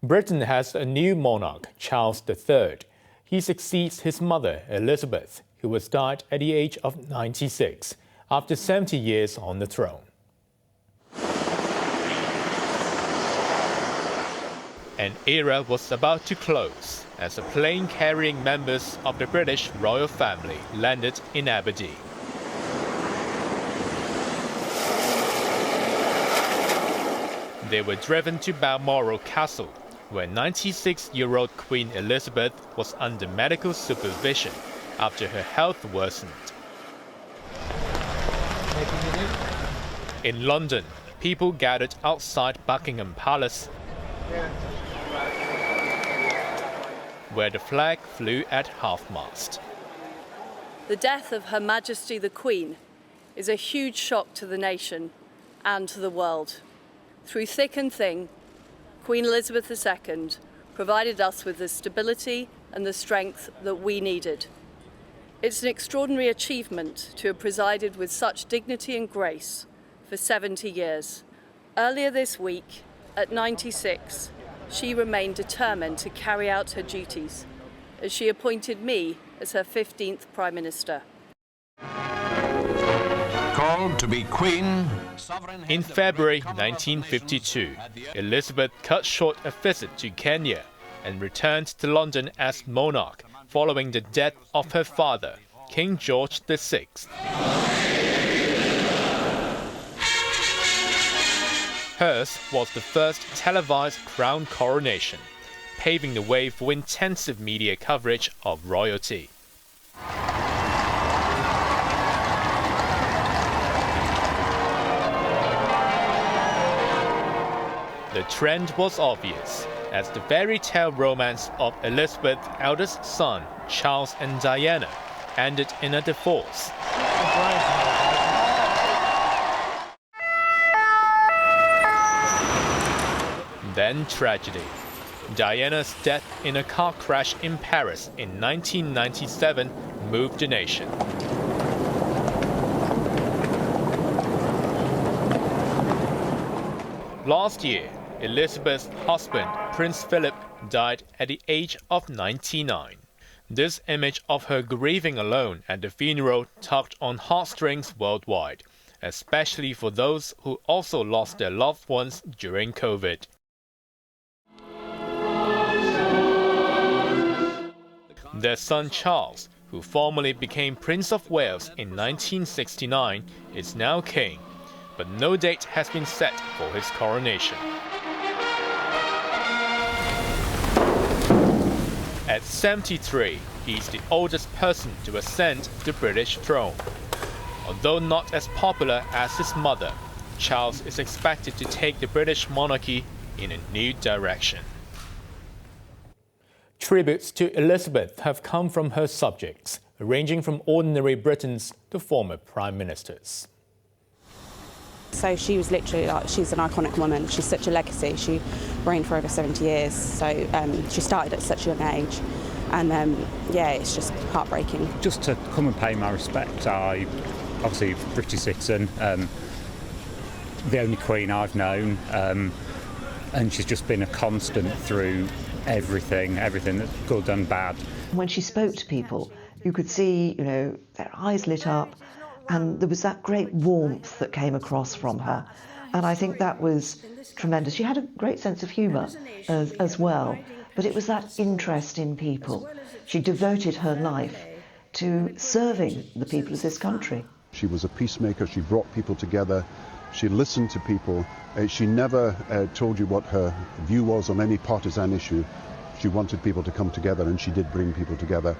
Britain has a new monarch, Charles III. He succeeds his mother, Elizabeth, who has died at the age of 96, after 70 years on the throne. An era was about to close as a plane carrying members of the British royal family landed in Aberdeen. They were driven to Balmoral Castle, where 96-year-old Queen Elizabeth was under medical supervision after her health worsened. In London, people gathered outside Buckingham Palace, where the flag flew at half-mast. The death of Her Majesty the Queen is a huge shock to the nation and to the world. Through thick and thin, Queen Elizabeth II provided us with the stability and the strength that we needed. It's an extraordinary achievement to have presided with such dignity and grace for 70 years. Earlier this week, at 96, she remained determined to carry out her duties, as she appointed me as her 15th Prime Minister. Called to be Queen. In February 1952, Elizabeth cut short a visit to Kenya and returned to London as monarch following the death of her father, King George VI. Hers was the first televised crown coronation, paving the way for intensive media coverage of royalty. The trend was obvious, as the fairy tale romance of Elizabeth's eldest son, Charles and Diana, ended in a divorce. Then tragedy. Diana's death in a car crash in Paris in 1997 moved the nation. Last year, Elizabeth's husband, Prince Philip, died at the age of 99. This image of her grieving alone at the funeral tugged on heartstrings worldwide, especially for those who also lost their loved ones during COVID. Their son Charles, who formerly became Prince of Wales in 1969, is now king, but no date has been set for his coronation. At 73, he's the oldest person to ascend the British throne. Although not as popular as his mother, Charles is expected to take the British monarchy in a new direction. Tributes to Elizabeth have come from her subjects, ranging from ordinary Britons to former prime ministers. So she was literally she's an iconic woman. She's such a legacy. She reigned for over 70 years. So she started at such a young age. And yeah, it's just heartbreaking. Just to come and pay my respect. I obviously British citizen, the only queen I've known, and she's just been a constant through everything that's good and bad. When she spoke to people, you could see, their eyes lit up, and there was that great warmth that came across from her. And I think that was tremendous. She had a great sense of humour as well, but it was that interest in people. She devoted her life to serving the people of this country. She was a peacemaker. She brought people together. She listened to people. She never told you what her view was on any partisan issue. She wanted people to come together, and she did bring people together.